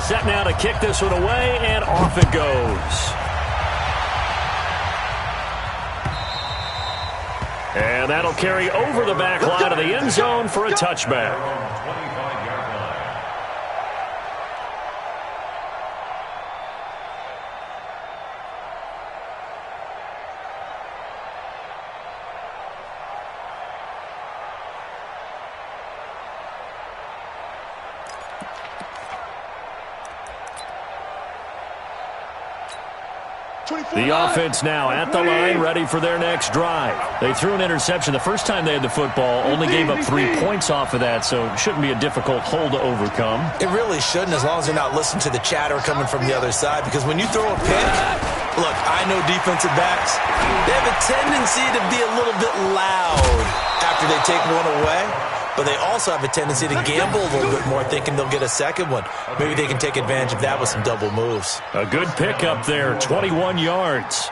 Set now to kick this one away, and off it goes. And that'll carry over the back line of the end zone for a touchback. The offense now at the line, ready for their next drive. They threw an interception the first time they had the football, only gave up 3 points off of that, so it shouldn't be a difficult hole to overcome. It really shouldn't, as long as they're not listening to the chatter coming from the other side, because when you throw a pick, look, I know defensive backs, they have a tendency to be a little bit loud after they take one away. But they also have a tendency to gamble a little bit more, thinking they'll get a second one. Maybe they can take advantage of that with some double moves. A good pick up there, 21 yards.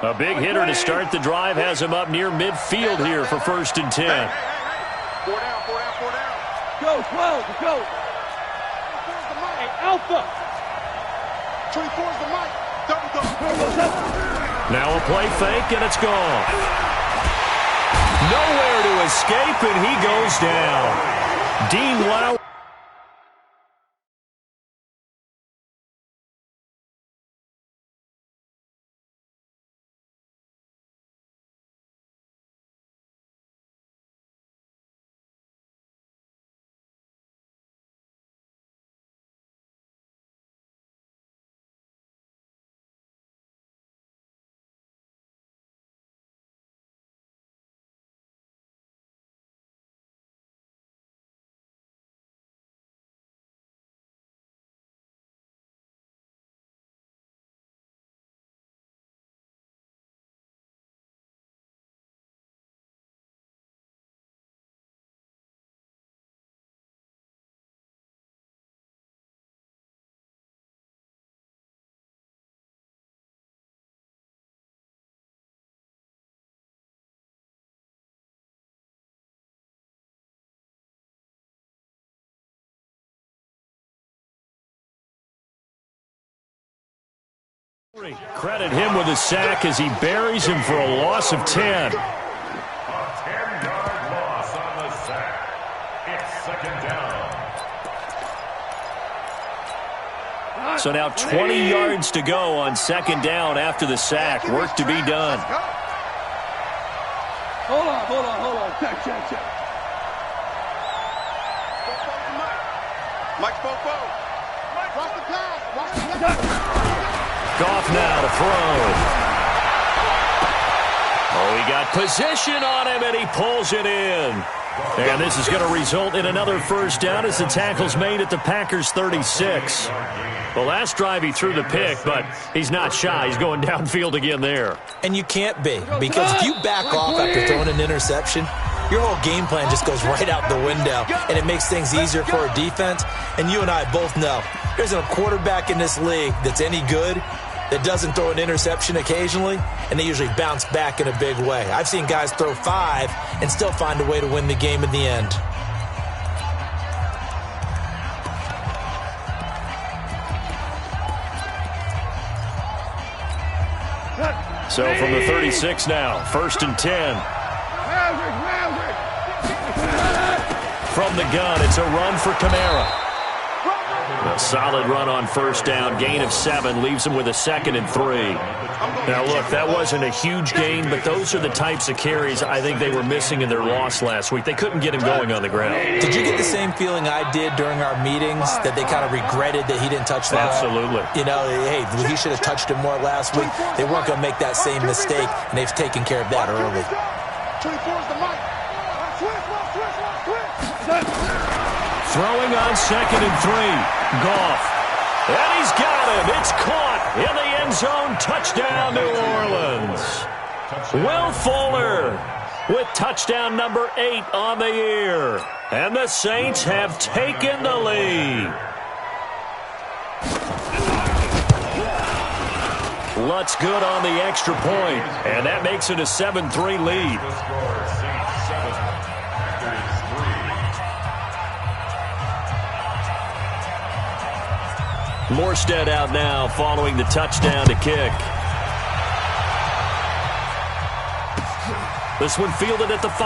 A big hitter to start the drive has him up near midfield here for 1st and 10. 4 down, 4 down. Go, 12, go. Alpha. 24 is the mic. Double. Now a play fake, and it's gone. Nowhere to escape, and he goes down. Dean Lowry. Credit him with a sack as he buries him for a loss of 10. A 10-yard loss on the sack. It's 2nd down. So now 20 yards to go on 2nd down after the sack. Work to be done. Hold on. Check. Mike Popo. Watch the pass. Goff now to throw. Oh, he got position on him, and he pulls it in. And this is going to result in another 1st down as the tackle's made at the Packers' 36. The last drive he threw the pick, but he's not shy. He's going downfield again there. And you can't be, because if you back off after throwing an interception, your whole game plan just goes right out the window, and it makes things easier for a defense. And you and I both know there's a quarterback in this league that's any good that doesn't throw an interception occasionally, and they usually bounce back in a big way. I've seen guys throw 5 and still find a way to win the game in the end. So from the 36 now, 1st and 10. From the gun, it's a run for Kamara. A solid run on 1st down. Gain of 7 leaves him with a 2nd and 3. Now, look, that wasn't a huge gain, but those are the types of carries I think they were missing in their loss last week. They couldn't get him going on the ground. Did you get the same feeling I did during our meetings, that they kind of regretted that he didn't touch that? Absolutely. You know, hey, he should have touched him more last week. They weren't going to make that same mistake, and they've taken care of that early. 24 is the mic. Throwing on 2nd and 3. Goff. And he's got him. It's caught in the end zone. Touchdown, New Orleans. Will Fuller with touchdown number 8 on the year. And the Saints have taken the lead. Lutz good on the extra point, and that makes it a 7-3 lead. The score, Saints 7, Packers 3. Morstead out now following the touchdown to kick. This one fielded at the 5.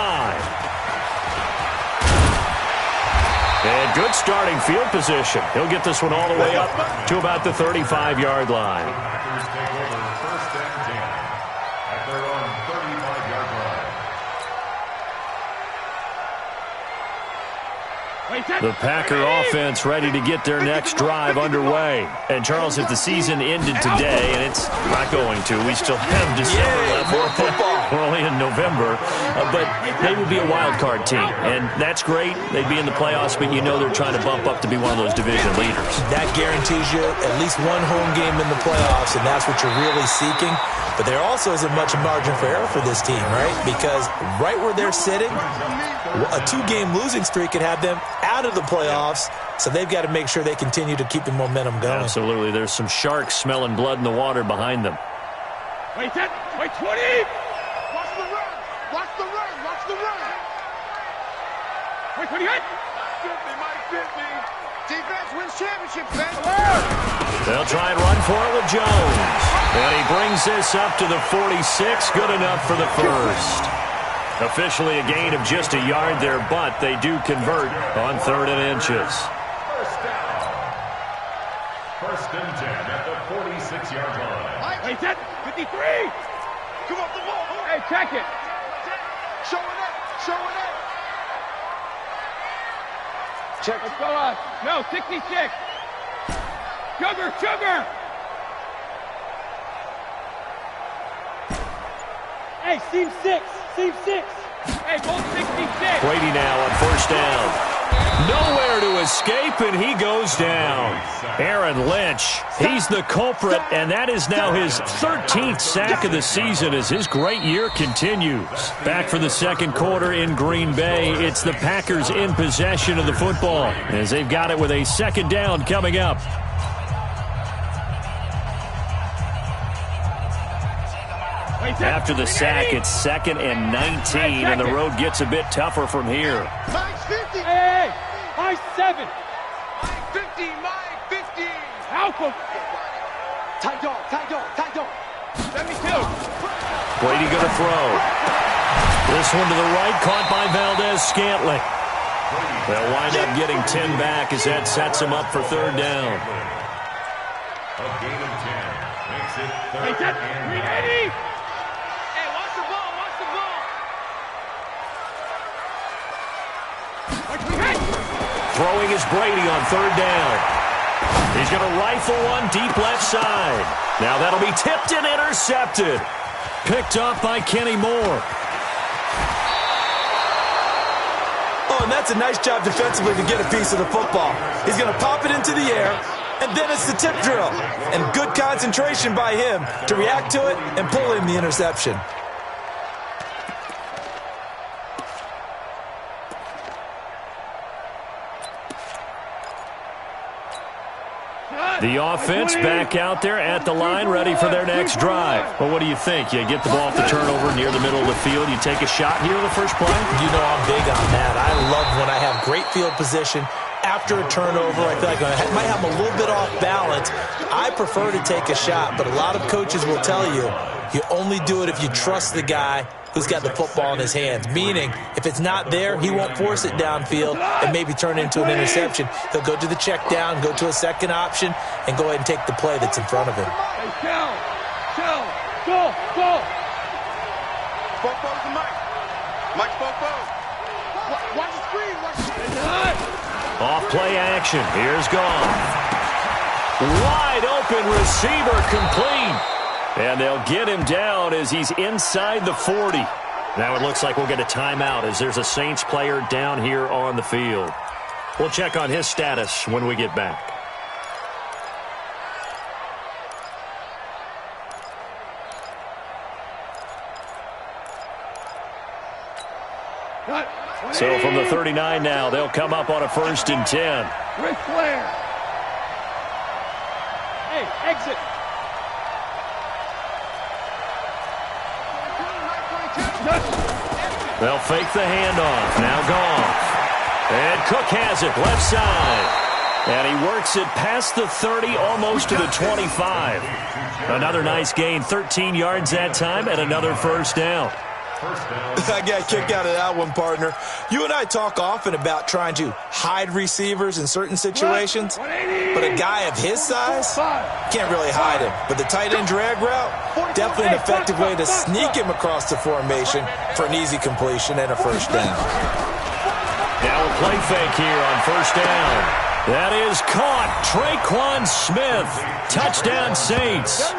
And good starting field position. He'll get this one all the way up to about the 35-yard line. The Packers take over 1st and 10 at their own 35-yard line. The Packer offense ready to get their next drive underway. And, Charles, if the season ended today, and it's not going to, we still have December left. More football. We're only in November, but they would be a wild card team, and that's great. They'd be in the playoffs, but you know they're trying to bump up to be one of those division leaders. That guarantees you at least one home game in the playoffs, and that's what you're really seeking. But there also isn't much margin for error for this team, right? Because right where they're sitting, a 2-game losing streak could have them out of the playoffs, so they've got to make sure they continue to keep the momentum going. Absolutely. There's some sharks smelling blood in the water behind them. Wait 10, wait 20. Watch the run. Watch the run. Watch the run. Wait 28. Mike 50. Defense wins championships, man. They'll try and run for it with Jones. And he brings this up to the 46. Good enough for the first. Officially a gain of just a yard there, but they do convert on 3rd and inches. First down. 1st and 10 at the 46-yard line. Wait 10, 53. Come off the ball. Hey, check it. Show it up. Show it up. Check. Let's go on. No, 66. Sugar, sugar. Hey, seam 6. Seam 6. Hey, both 66. Brady now on 1st down. Nowhere to escape, and he goes down. Aaron Lynch, he's the culprit, and that is now his 13th sack of the season as his great year continues. Back for the second quarter in Green Bay, it's the Packers in possession of the football as they've got it with a 2nd down coming up. After the sack, it's 2nd and 19, and the road gets a bit tougher from here. Mike 50. Hey, Mike 7. Mike 50. Mike 50. Malcolm. Tight dog. Tight dog. Tight dog. 72. Brady going to throw. This one to the right, caught by Valdez Scantling. They'll wind up getting 10 back as that sets him up for 3rd down. A gain of 10 makes it 3rd and 380. Throwing is Brady on 3rd down. He's going to rifle one deep left side. Now that'll be tipped and intercepted. Picked up by Kenny Moore. Oh, and that's a nice job defensively to get a piece of the football. He's going to pop it into the air, and then it's the tip drill. And good concentration by him to react to it and pull in the interception. The offense back out there at the line, ready for their next drive. Well, what do you think? You get the ball off the turnover near the middle of the field, you take a shot here in the first play? You know I'm big on that. I love when I have great field position after a turnover. I feel like I might have a little bit off balance. I prefer to take a shot, but a lot of coaches will tell you, you only do it if you trust the guy who's got the football in his hands. Meaning, if it's not there, he won't force it downfield and maybe turn it into an interception. He'll go to the check down, go to a second option, and go ahead and take the play that's in front of him. Hey, chill, go. Bofo's the mic. Mike Bofo. Watch the screen, watch the screen. Off play action, here's Goff. Wide open receiver complete. And they'll get him down as he's inside the 40. Now it looks like we'll get a timeout as there's a Saints player down here on the field. We'll check on his status when we get back. So from the 39 now, they'll come up on a 1st and 10. Ric Flair. Hey, exit. They'll fake the handoff. Now Goff. And Cook has it, left side. And he works it past the 30, almost to the 25. Another nice gain, 13 yards that time, and another first down. I got a kick out of that one, partner. You and I talk often about trying to hide receivers in certain situations, but a guy of his size can't really hide him. But the tight end drag route, definitely an effective way to sneak him across the formation for an easy completion and a first down. Now a play fake here on first down. That is caught. Traquan Smith. Touchdown, Saints.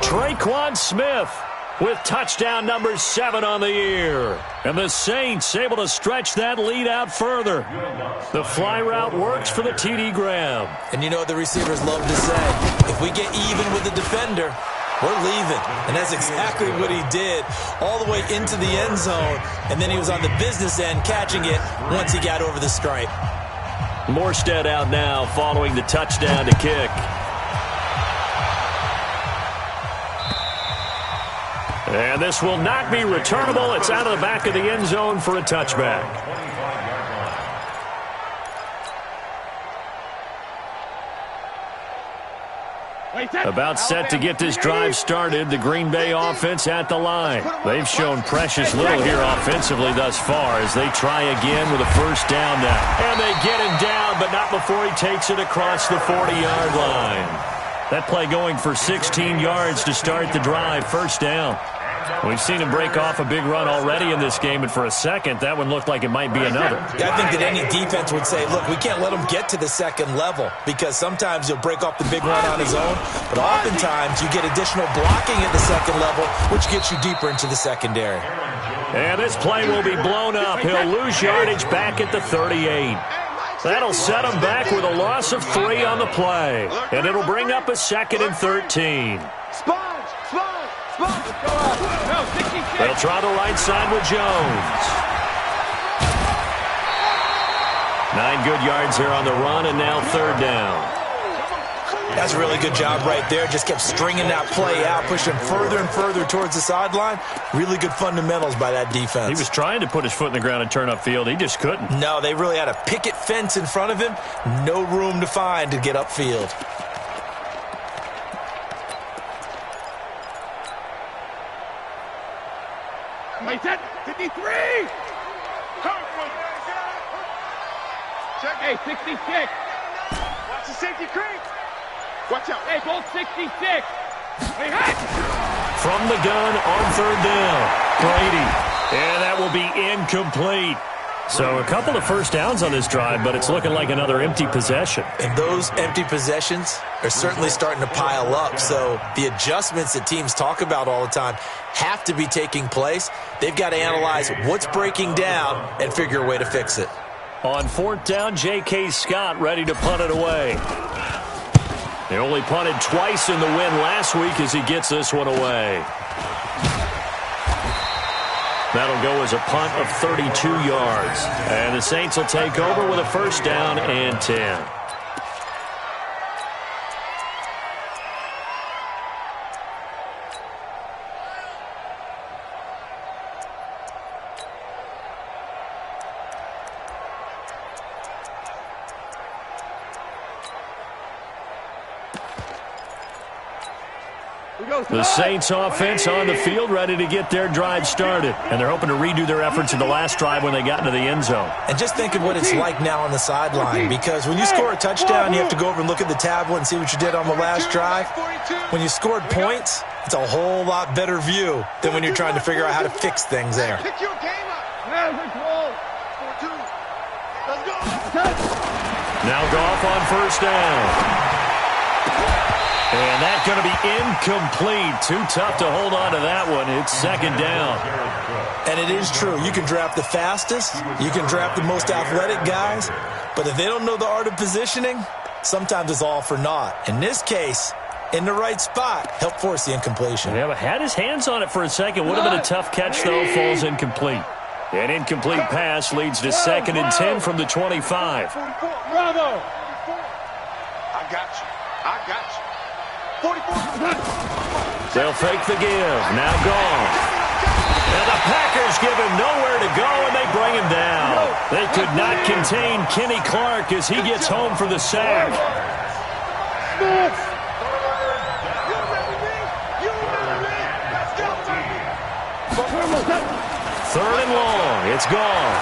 Traquan Smith with touchdown number 7 on the year. And the Saints able to stretch that lead out further. The fly route works for the TD grab. And you know what the receivers love to say? If we get even with the defender, we're leaving. And that's exactly what he did, all the way into the end zone. And then he was on the business end catching it once he got over the stripe. Morstead out now following the touchdown to kick. And this will not be returnable. It's out of the back of the end zone for a touchback. About set to get this drive started, the Green Bay offense at the line. They've shown precious little here offensively thus far as they try again with a first down now. And they get him down, but not before he takes it across the 40-yard line. That play going for 16 yards to start the drive, first down. We've seen him break off a big run already in this game, and for a second, that one looked like it might be another. Yeah, I think that any defense would say, look, we can't let him get to the second level because sometimes he'll break off the big run on his own, but oftentimes you get additional blocking at the second level, which gets you deeper into the secondary. And this play will be blown up. He'll lose yardage back at the 38. That'll set him back with a loss of 3 on the play, and it'll bring up a 2nd and 13. They'll try the right side with Jones. 9 good yards here on the run, and now third down. That's a really good job right there. Just kept stringing that play out, pushing further and further towards the sideline. Really good fundamentals by that defense. He was trying to put his foot in the ground and turn upfield. He just couldn't. No, they really had a picket fence in front of him. No room to find to get upfield. Wait, 53! Check. Hey, 66! Watch the safety creep! Watch out! Hey, goal 66! Hey, hey! From the gun on third down, Brady. And that will be incomplete. So a couple of first downs on this drive, but it's looking like another empty possession. And those empty possessions are certainly starting to pile up. So the adjustments that teams talk about all the time have to be taking place. They've got to analyze what's breaking down and figure a way to fix it. On fourth down, J.K. Scott ready to punt it away. They only punted twice in the win last week as he gets this one away. That'll go as a punt of 32 yards. And the Saints will take over with a first down and 10. The Saints offense on the field ready to get their drive started. And they're hoping to redo their efforts in the last drive when they got into the end zone. And just think of what it's like now on the sideline, because when you score a touchdown, you have to go over and look at the tablet and see what you did on the last drive. When you scored points, it's a whole lot better view than when you're trying to figure out how to fix things there. Now Goff on first down. And that's going to be incomplete. Too tough to hold on to that one. It's second down. And it is true. You can draft the fastest. You can draft the most athletic guys. But if they don't know the art of positioning, sometimes it's all for naught. In this case, in the right spot, help force the incompletion. Yeah, but had his hands on it for a second. Would have been a tough catch, though. Falls incomplete. An incomplete pass leads to 2nd and 10 from the 25. Bravo! I got you. I got you. 44. They'll fake the give. Now Goff. And the Packers give him nowhere to go, and they bring him down. They could not contain Kenny Clark as he gets home for the sack. Third and long. It's gone.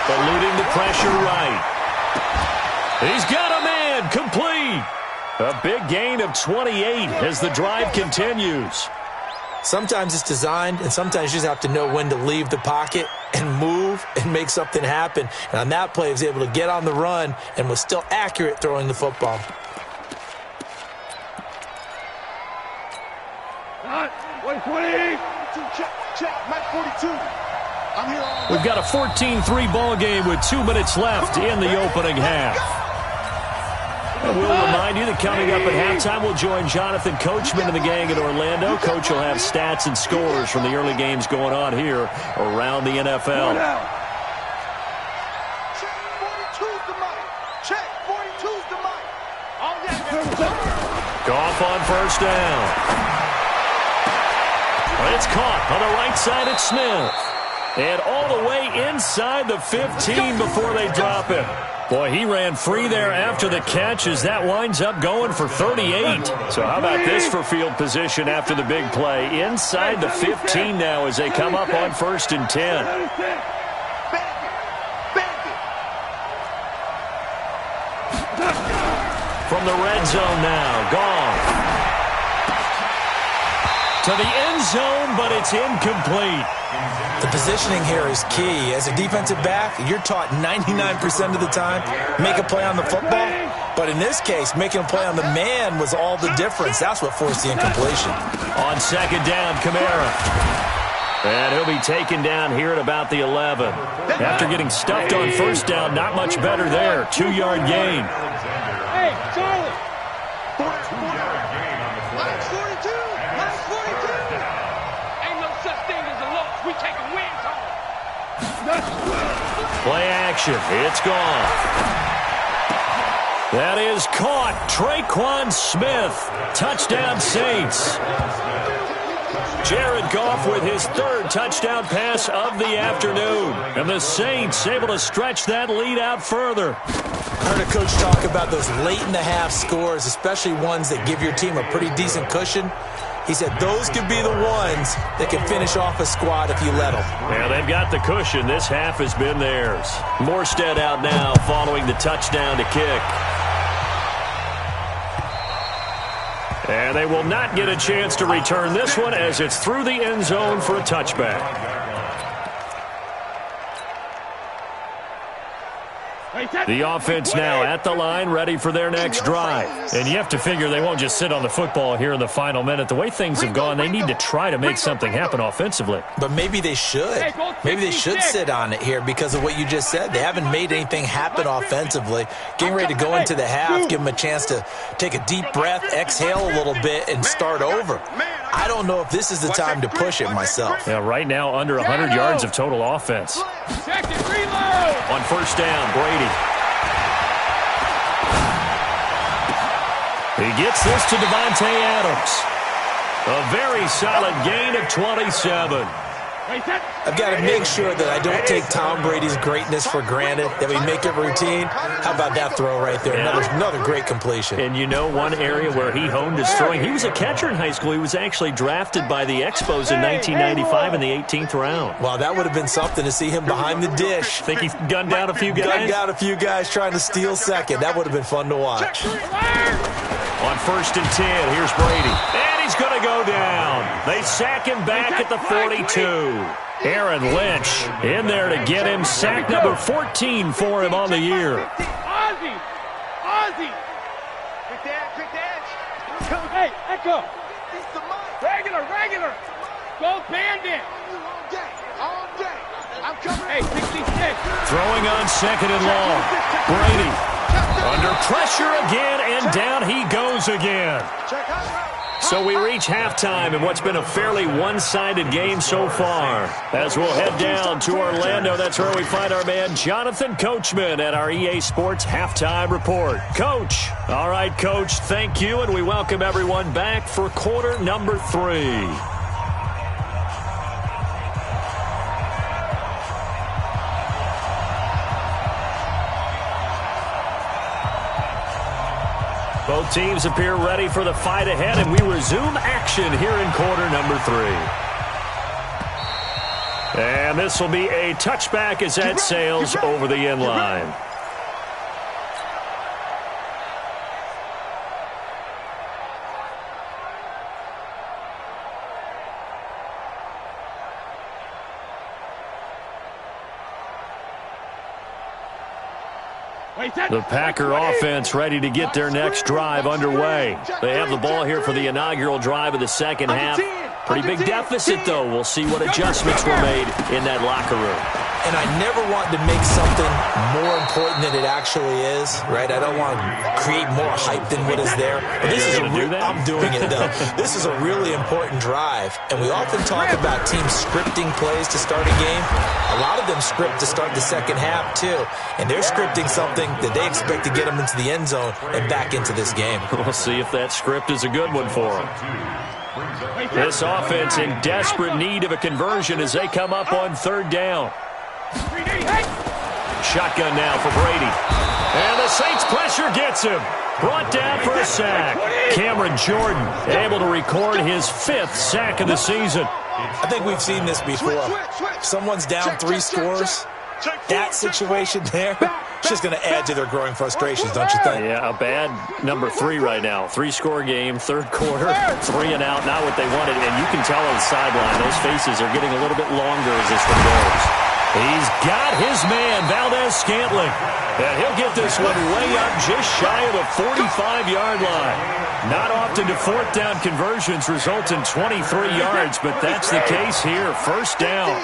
Eluding the pressure right. He's got a man. Complete. A big gain of 28 as the drive continues. Sometimes it's designed, and sometimes you just have to know when to leave the pocket and move and make something happen. And on that play, he was able to get on the run and was still accurate throwing the football. We've got a 14-3 ball game with 2 minutes left in the opening half. And we'll remind you that coming up at halftime, we'll join Jonathan Coachman and the gang in Orlando. Coach will have stats and scores from the early games going on here around the NFL. Goff on first down. It's caught on the right side at Smith. And all the way inside the 15 before they drop him. Boy, he ran free there after the catch as that winds up going for 38. So how about this for field position after the big play? Inside the 15 now as they come up on 1st and 10. From the red zone now, gone. To the end zone, but it's incomplete. The positioning here is key. As a defensive back, you're taught 99% of the time, make a play on the football. But in this case, making a play on the man was all the difference. That's what forced the incompletion. On second down, Kamara. And he'll be taken down here at about the 11. After getting stuffed on first down, not much better there. 2-yard gain. Hey, Charlie. Play action. It's gone. That is caught. Traquan Smith. Touchdown Saints. Jared Goff with his 3rd touchdown pass of the afternoon. And the Saints able to stretch that lead out further. I heard a coach talk about those late-in-the-half scores, especially ones that give your team a pretty decent cushion. He said those could be the ones that can finish off a squad if you let them. Yeah, they've got the cushion. This half has been theirs. Morstead out now following the touchdown to kick. And they will not get a chance to return this one as it's through the end zone for a touchback. The offense now at the line, ready for their next drive. And you have to figure they won't just sit on the football here in the final minute. The way things have gone, they need to try to make something happen offensively. But maybe they should. Maybe they should sit on it here because of what you just said. They haven't made anything happen offensively. Getting ready to go into the half, give them a chance to take a deep breath, exhale a little bit, and start over. I don't know if this is the time to push it myself. Yeah, right now under 100 yards of total offense. Check it, reload. On first down, Brady. He gets this to Devontae Adams. A very solid gain of 27. I've got to make sure that I don't take Tom Brady's greatness for granted, that we make it routine. How about that throw right there? Another great completion. And you know one area where he honed his throwing? He was a catcher in high school. He was actually drafted by the Expos in 1995 in the 18th round. Well, that would have been something to see him behind the dish. Think he's gunned down a few guys? Gunned down a few guys trying to steal second. That would have been fun to watch. On first and 10, here's Brady. And he's going to go down. They sack him back at the 42. Aaron Lynch in there to get him. Sack number 14 for him on the year. Ozzie! Quick edge. Hey, Echo. Regular. Go Bandit. All day. I'm coming. Hey, 66. Throwing on second and long. Brady under pressure again, and down he goes again. So we reach halftime in what's been a fairly one-sided game so far. As we'll head down to Orlando, that's where we find our man Jonathan Coachman at our EA Sports Halftime Report. Coach. All right, Coach, thank you, and we welcome everyone back for quarter number 3. Both teams appear ready for the fight ahead, and we resume action here in quarter number 3. And this will be a touchback as that sails over the end line. The Packer offense ready to get their next drive underway. They have the ball here for the inaugural drive of the second half. Pretty big deficit, though. We'll see what adjustments were made in that locker room. And I never want to make something more important than it actually is, right? I don't want to create more hype than what is there. But this is I'm doing it, though. This is a really important drive. And we often talk about teams scripting plays to start a game. A lot of them script to start the second half, too. And they're scripting something that they expect to get them into the end zone and back into this game. We'll see if that script is a good one for them. This offense in desperate need of a conversion as they come up on third down. Shotgun now for Brady. And the Saints pressure gets him. Brought down for a sack. Cameron Jordan able to record his 5th sack of the season. I think we've seen this before. If someone's down 3 scores, that situation there, it's just going to add to their growing frustrations, don't you think? Yeah, a bad number 3 right now. 3-score game, third quarter, 3 and out, not what they wanted. And you can tell on the sideline, those faces are getting a little bit longer as this one goes. He's got his man, Valdez-Scantling. And he'll get this one way up just shy of the 45-yard line. Not often do fourth down conversions result in 23 yards, but that's the case here. First down.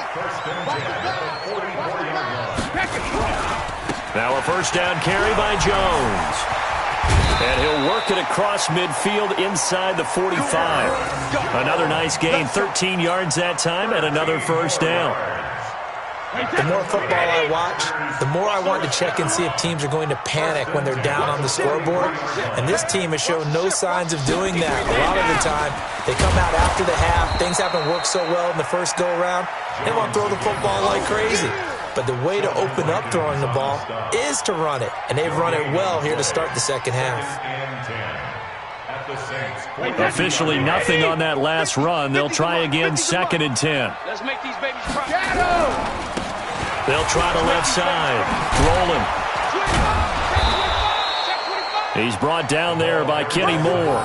Now a first down carry by Jones. And he'll work it across midfield inside the 45. Another nice gain, 13 yards that time, and another first down. The more football I watch, the more I want to check and see if teams are going to panic when they're down on the scoreboard. And this team has shown no signs of doing that. A lot of the time, they come out after the half. Things haven't worked so well in the first go-around. They want to throw the football like crazy. But the way to open up throwing the ball is to run it. And they've run it well here to start the second half. Officially nothing on that last run. They'll try again, 2nd and 10. Let's make these babies proud. They'll try to left side. Rolling. He's brought down there by Kenny Moore.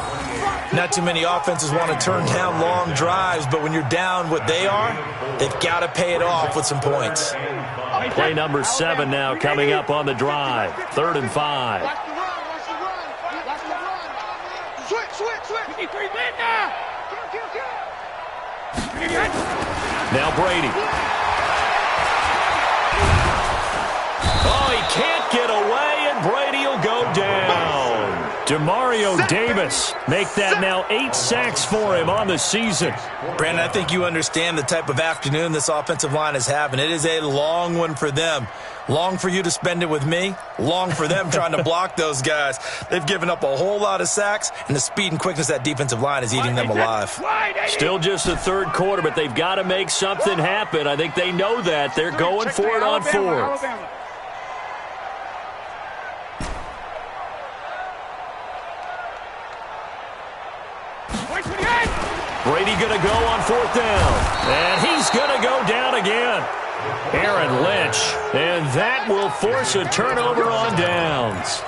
Not too many offenses want to turn down long drives, but when you're down what they are, they've got to pay it off with some points. Play number 7 now coming up on the drive. 3rd and 5. Now Brady. Oh, he can't get away, and Brady will go down. Demario Davis make that now 8 sacks for him on the season. Brandon, I think you understand the type of afternoon this offensive line is having. It is a long one for them. Long for you to spend it with me. Long for them trying to block those guys. They've given up a whole lot of sacks, and the speed and quickness of that defensive line is eating them alive. Still just the third quarter, but they've got to make something happen. I think they know that. They're going for it on 4th. Brady going to go on 4th down. And he's going to go down again. Aaron Lynch. And that will force a turnover on downs.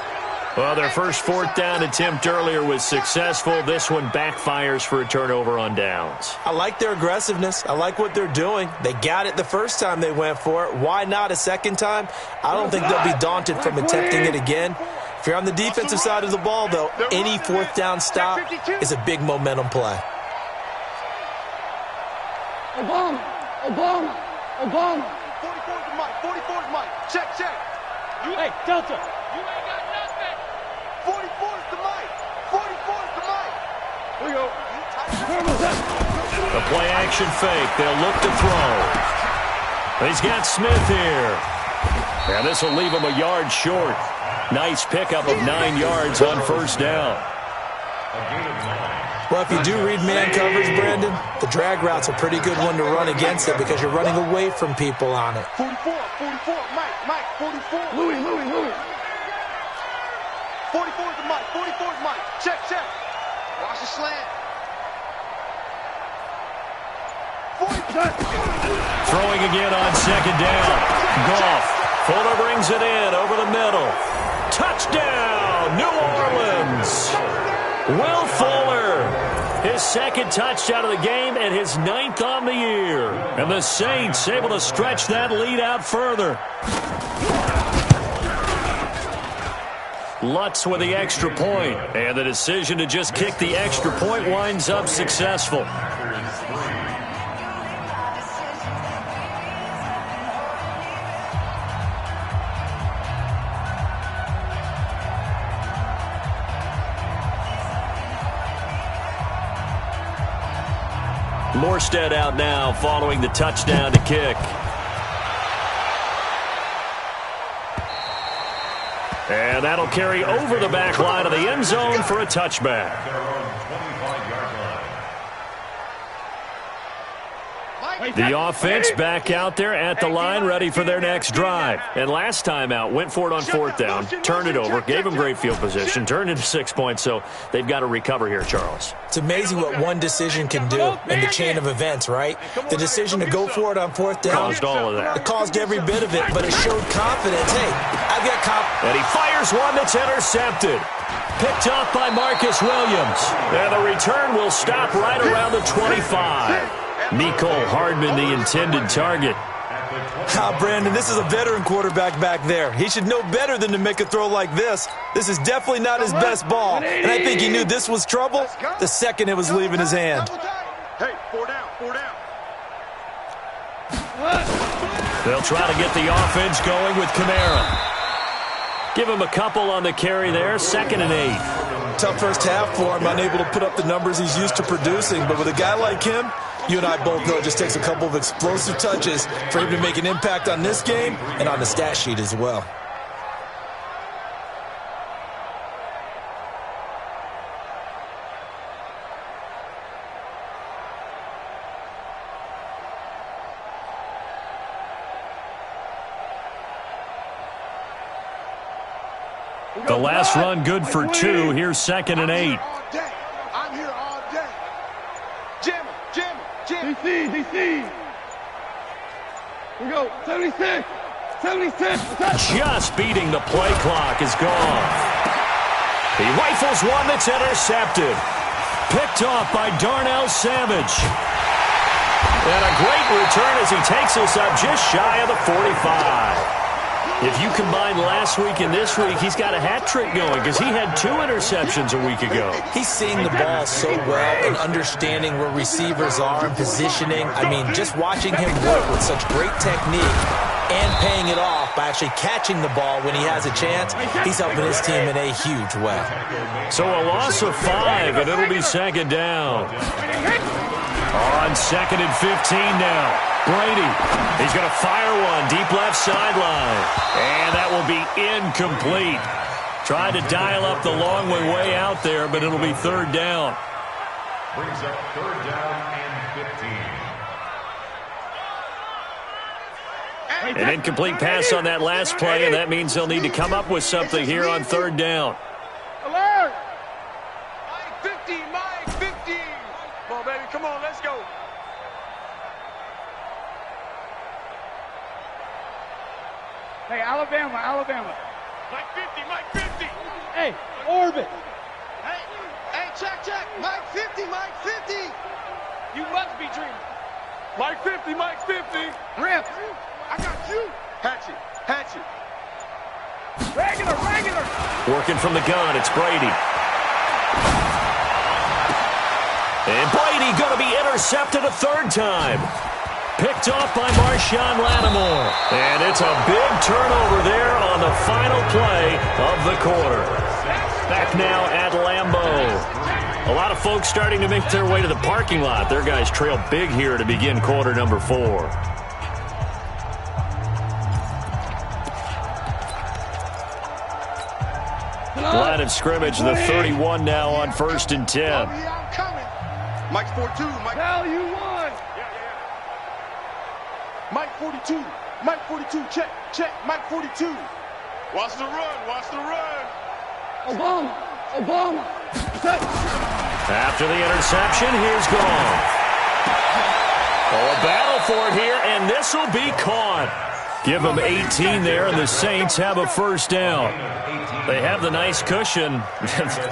Well, their first 4th down attempt earlier was successful. This one backfires for a turnover on downs. I like their aggressiveness. I like what they're doing. They got it the first time they went for it. Why not a second time? I don't think they'll be daunted from attempting it again. If you're on the defensive side of the ball, though, any 4th down stop is a big momentum play. Obama. 44's Mike. 44's Mike. Check. Hey, Delta. You ain't got nothing. 44's the Mike. 44's the Mike. Here we go. The play action fake. They'll look to throw. He's got Smith here. And this will leave him a yard short. Nice pickup of 9 yards on first down. Well, if you do read man coverage, Brandon, the drag route's a pretty good one to run against it because you're running away from people on it. 44, Mike, 44. Louis. 44, 44 is the mic. 44 is mic. Check, check. Watch the slant. 40. Throwing again on second down. Goff. Fuller brings it in over the middle. Touchdown, New Orleans. Will Fuller, his second touchdown of the game and his 9th on the year. And the Saints able to stretch that lead out further. Lutz with the extra point, and the decision to just kick the extra point winds up successful. Morstead out now following the touchdown to kick. And that'll carry over the back line of the end zone for a touchback. The offense back out there at the line ready for their next drive. And last time out, went for it on 4th down, turned it over, gave them great field position, turned into 6 points, so they've got to recover here, Charles. It's amazing what one decision can do in the chain of events, right? The decision to go for it on 4th down. Caused all of that. It caused every bit of it, but it showed confidence. Hey, I've got confidence. And he fires one that's intercepted. Picked off by Marcus Williams. And the return will stop right around the 25. Mecole Hardman, the intended target. Brandon, this is a veteran quarterback back there. He should know better than to make a throw like this. This is definitely not his best ball. And I think he knew this was trouble the second it was leaving his hand. Hey, 4 down, 4 down. They'll try to get the offense going with Kamara. Give him a couple on the carry there, 2nd and 8. Tough first half for him, unable to put up the numbers he's used to producing. But with a guy like him, you and I both know it just takes a couple of explosive touches for him to make an impact on this game and on the stat sheet as well. The last run good for 2. Here's 2nd and 8. I'm here all day. Jam him. DC. Here we go. 76. Just beating the play clock is gone. He rifles one that's intercepted. Picked off by Darnell Savage. And a great return as he takes us up just shy of the 45. If you combine last week and this week, he's got a hat trick going because he had 2 interceptions a week ago. He's seeing the ball so well and understanding where receivers are and positioning. I mean, just watching him work with such great technique and paying it off by actually catching the ball when he has a chance, he's helping his team in a huge way. So a loss of 5, and it'll be 2nd down. On 2nd and 15 now. Brady, he's going to fire one deep left sideline. And that will be incomplete. Tried to dial up the long way out there, but it'll be 3rd down. Brings up 3rd down and 15. An incomplete pass on that last play, and that means they'll need to come up with something here on 3rd down. Alert! Mike 50, Mike 50. Come on, baby, come on, let's go. Hey, Alabama. Mike 50. Hey, orbit. Hey, check. Mike 50. You must be dreaming. Mike 50. Rip. I got you. Hatchet. Regular. Working from the gun, it's Brady. And Brady going to be intercepted a 3rd time. Picked off by Marshawn Lattimore. And it's a big turnover there on the final play of the quarter. Back now at Lambeau. A lot of folks starting to make their way to the parking lot. Their guys trail big here to begin quarter number 4. Line of scrimmage, the 31 now on 1st and 10. Yeah, I'm coming. Mike's 4-2. Hell, you won. Mike 42, check, Mike 42. Watch the run. After the interception, here's Goff. Oh, a battle for it here, and this will be caught. Give them 18 there, and the Saints have a first down. They have the nice cushion.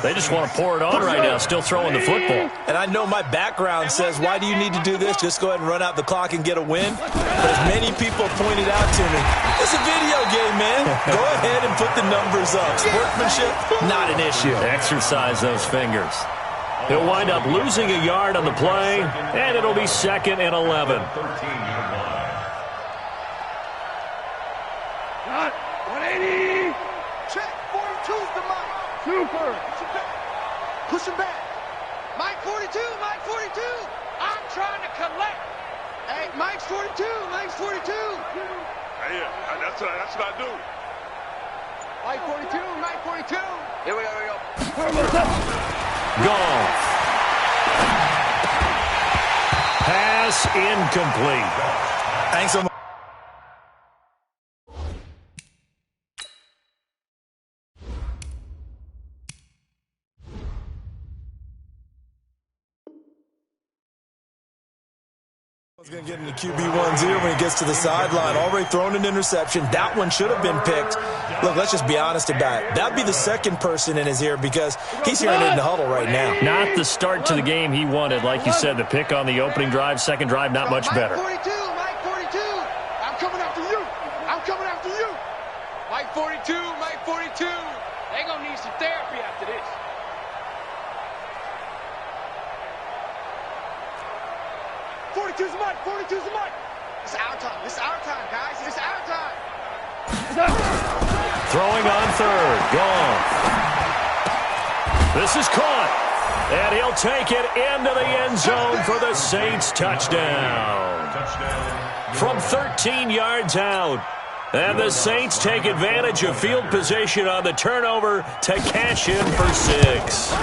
They just want to pour it on right now, still throwing the football. And I know my background says, why do you need to do this? Just go ahead and run out the clock and get a win. But as many people pointed out to me, it's a video game, man. Go ahead and put the numbers up. Sportsmanship, not an issue. Exercise those fingers. He'll wind up losing a yard on the play, and it'll be 2nd and 11. 180. Check. 42's the Mike. Super. Push him back. Mike 42. Mike 42. I'm trying to collect. Hey, Mike's 42. Mike's 42. Yeah, that's what I do. Mike 42. Mike 42. Here we go. Goff. Pass incomplete. Thanks so much. He's going to get into QB1's ear when he gets to the sideline. Already thrown an interception. That one should have been picked. Look, let's just be honest about it. That would be the second person in his ear because he's hearing it in the huddle right now. Not the start to the game he wanted. Like you said, the pick on the opening drive, second drive, not much better. Mike 42. Mike 42. I'm coming after you. I'm coming after you. Mike 42. Mike 42. They going to need some therapy after this. 42's Mike. 42's Mike. It's our time. It's our time, guys. It's our time. Throwing on third. Goff. This is caught. And he'll take it into the end zone for the Saints touchdown. From 13 yards out. And the Saints take advantage of field position on the turnover to cash in for 6.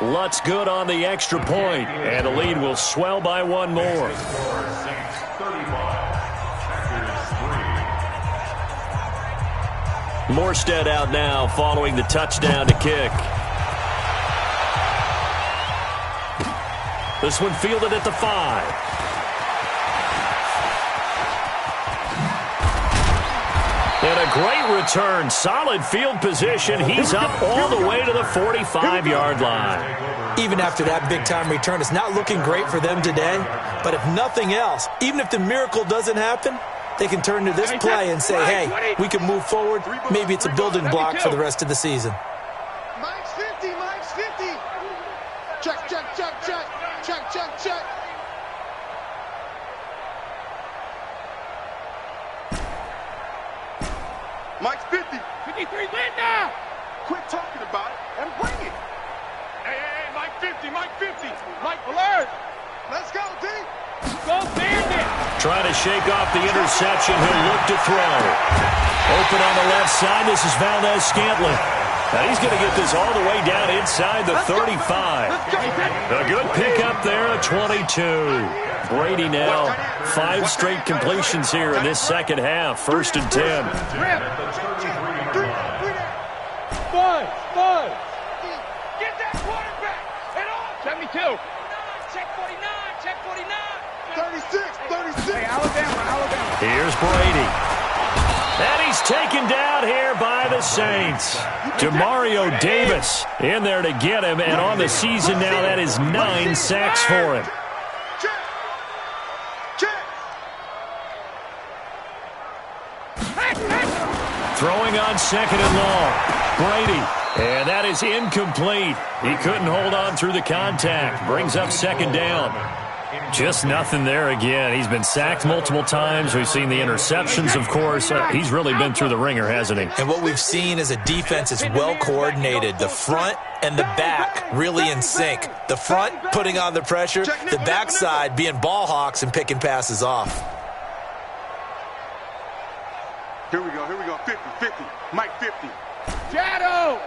Lutz good on the extra point, and the lead will swell by one more. Morstead out now following the touchdown to kick. This one fielded at the 5. And a great return. Solid field position. He's up all the way to the 45-yard line. Even after that big-time return, it's not looking great for them today. But if nothing else, even if the miracle doesn't happen, they can turn to this play and say, hey, we can move forward. Maybe it's a building block for the rest of the season. Mike's 50. Mike's 50. Check, check, check, check. Check, check, check. Mike's 50. 53, Linda. Quit talking about it and bring it. Hey, Mike 50, Mike 50. Mike alert. Let's go, D. Go Bandit. Trying to shake off the interception. He'll look to throw. Open on the left side. This is Valdez-Scantling. And he's going to get this all the way down inside the 35. A good pickup there at 22. Brady now 5 straight completions here in this second half. 1st and 10. Buzz. Get that quarterback. Head on. 72. Check 49. Check 49. 36. Hey, Alabama. Here's Brady. And he's taken down here by the Saints. Demario Davis in there to get him. And on the season now, that is 9 sacks for him. Throwing on 2nd and long. Brady. And that is incomplete. He couldn't hold on through the contact. Brings up 2nd down. Just nothing there again. He's been sacked multiple times. We've seen the interceptions, of course. He's really been through the ringer, hasn't he? And what we've seen is a defense that's well coordinated. The front and the back really in sync. The front putting on the pressure. The backside being ball hawks and picking passes off. Here we go. 50. Mike 50. Shadow.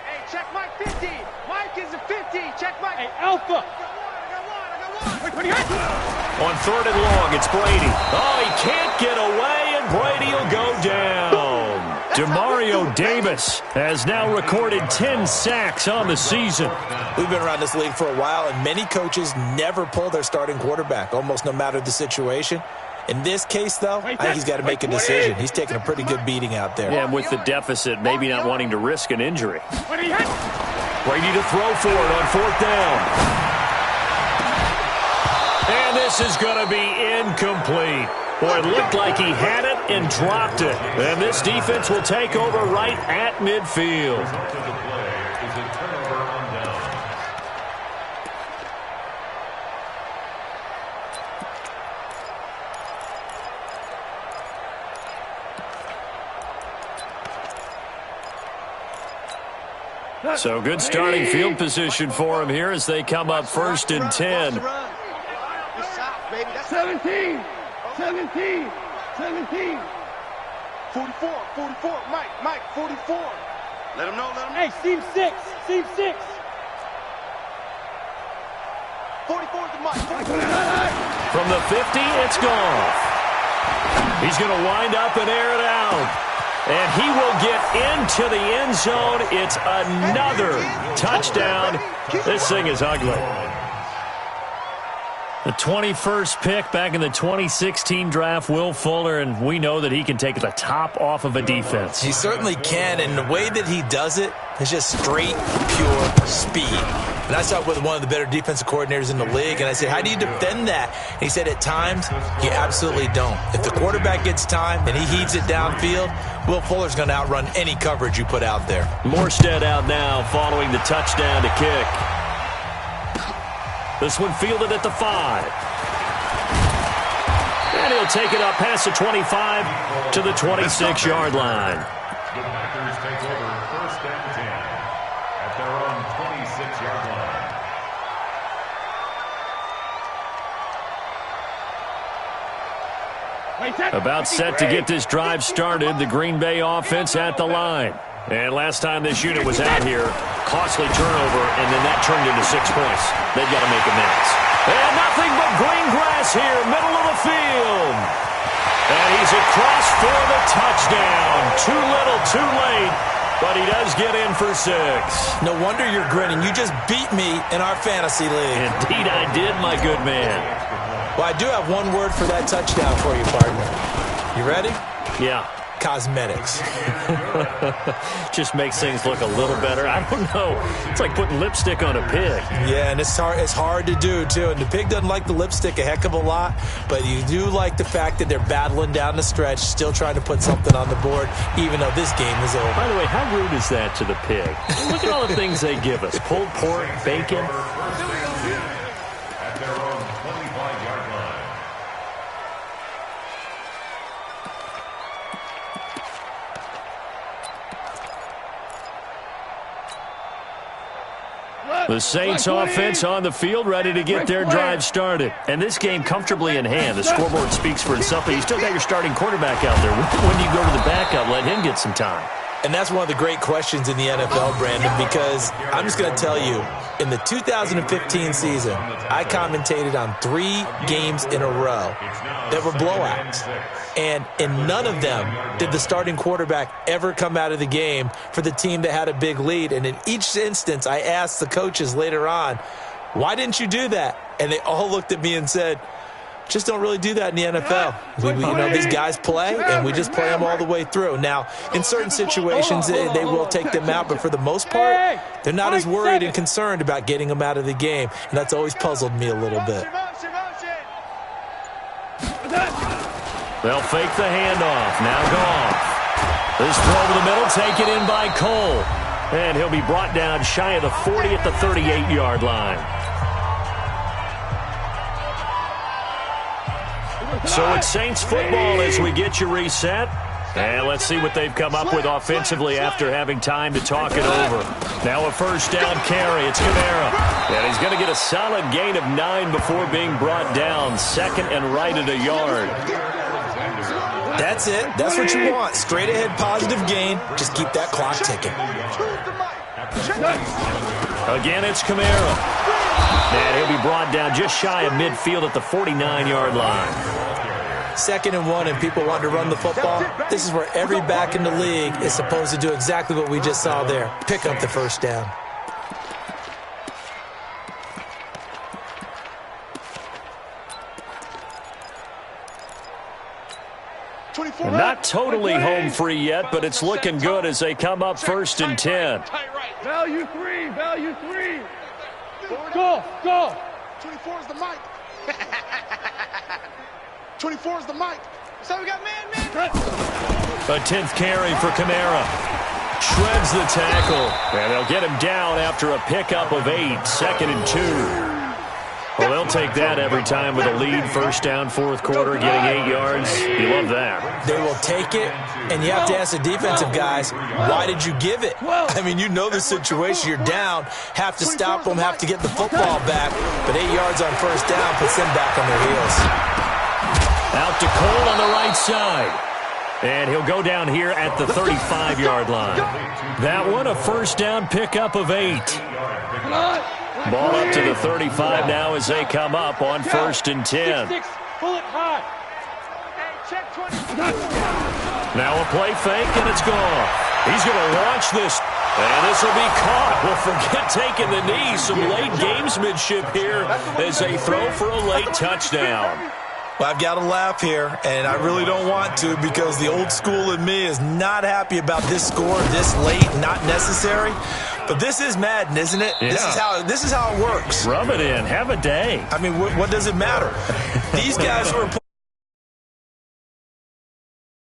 Hey, check Mike 50. Mike is a 50. Check Mike. Hey, Alpha. On 3rd and long, it's Brady. Oh, he can't get away, and Brady will go down. Demario Davis has now recorded 10 sacks on the season. We've been around this league for a while, and many coaches never pull their starting quarterback, almost no matter the situation. In this case, though, I think he's got to make a decision. He's taking a pretty good beating out there. Yeah, and with the deficit, maybe not wanting to risk an injury. Brady to throw for it on 4th down. And this is going to be incomplete. Boy, it looked like he had it and dropped it. And this defense will take over right at midfield. So good starting field position for him here as they come up 1st and 10. 17. 17. 17. 44. 44. Mike. 44. Let him know. Hey, seam 6. Seam 6. 44 is the Mike. From the 50, it's gone. He's going to wind up and air it out. And he will get into the end zone. It's another touchdown. This thing is ugly. The 21st pick back in the 2016 draft, Will Fuller, and we know that he can take the top off of a defense. He certainly can, and the way that he does it is just straight, pure speed. And I talked with one of the better defensive coordinators in the league, and I said, how do you defend that? And he said, at times, you absolutely don't. If the quarterback gets time and he heaves it downfield, Will Fuller's going to outrun any coverage you put out there. Morstead out now following the touchdown to kick. This one fielded at the 5. And he'll take it up past the 25 to the 26-yard line. The Packers take over 1st and 10 at their own 26-yard line. About set to get this drive started, the Green Bay offense at the line. And last time this unit was out here, costly turnover, and then that turned into 6 points. They've got to make amends. And nothing but green grass here, middle of the field. And he's across for the touchdown. Too little, too late, but he does get in for 6. No wonder you're grinning. You just beat me in our fantasy league. Indeed I did, my good man. Well, I do have one word for that touchdown for you, partner. You ready? Yeah. Cosmetics. Just makes things look a little better. I don't know. It's like putting lipstick on a pig. Yeah, and it's hard to do, too. And the pig doesn't like the lipstick a heck of a lot, but you do like the fact that they're battling down the stretch, still trying to put something on the board, even though this game is over. By the way, how rude is that to the pig? Look at all the things they give us. Pulled pork, bacon. At their own 25-yard line. The Saints offense on the field, ready to get their drive started. And this game comfortably in hand. The scoreboard speaks for itself, but you still got your starting quarterback out there. When do you go to the backup, let him get some time? And that's one of the great questions in the NFL, Brandon, because I'm just going to tell you, in the 2015 season, I commentated on 3 games in a row that were blowouts. And in none of them did the starting quarterback ever come out of the game for the team that had a big lead. And in each instance, I asked the coaches later on, why didn't you do that? And they all looked at me and said, just don't really do that in the NFL. These guys play, and we just play them all the way through. Now, in certain situations, they will take them out, but for the most part, they're not as worried and concerned about getting them out of the game, and that's always puzzled me a little bit. They'll fake the handoff. Now Goff. This throw over the middle, taken in by Cole. And he'll be brought down shy of the 40 at the 38-yard line. So it's Saints football as we get you reset. And let's see what they've come up with offensively after having time to talk it over. Now a first down carry. It's Kamara. And he's going to get a solid gain of 9 before being brought down. 2nd and right at a yard. That's it. That's what you want. Straight ahead positive gain. Just keep that clock ticking. Again, it's Kamara. And he'll be brought down just shy of midfield at the 49-yard line. 2nd and 1 and people want to run the football, this is where every back in the league is supposed to do exactly what we just saw there. Pick up the first down. Not totally home free yet, but it's looking good as they come up 1st and 10. Value 3, value 3. Go, go. 24 is the mic. 24 is the mic. So we got man. A 10th carry for Kamara. Shreds the tackle, and they'll get him down after a pickup of 8, 2nd and 2. Well, they'll take that every time with a lead. 1st down, 4th quarter, getting 8 yards. You love that. They will take it, and you have to ask the defensive guys, why did you give it? I mean, you know the situation. You're down, have to stop them, have to get the football back. But 8 yards on 1st down puts them back on their heels. Out to Cole on the right side. And he'll go down here at the 35-yard line. That one, a 1st down pickup of 8. Ball up to the 35 now as they come up on 1st and 10. Now a play fake, and it's gone. He's going to launch this, and this will be caught. Well, forget taking the knee. Some late gamesmanship here as they throw for a late touchdown. Well, I've got to laugh here, and I really don't want to because the old school in me is not happy about this score this late, not necessary. But this is Madden, isn't it? Yeah. This is how it works. Rub it in. Have a day. I mean, what does it matter? These guys who are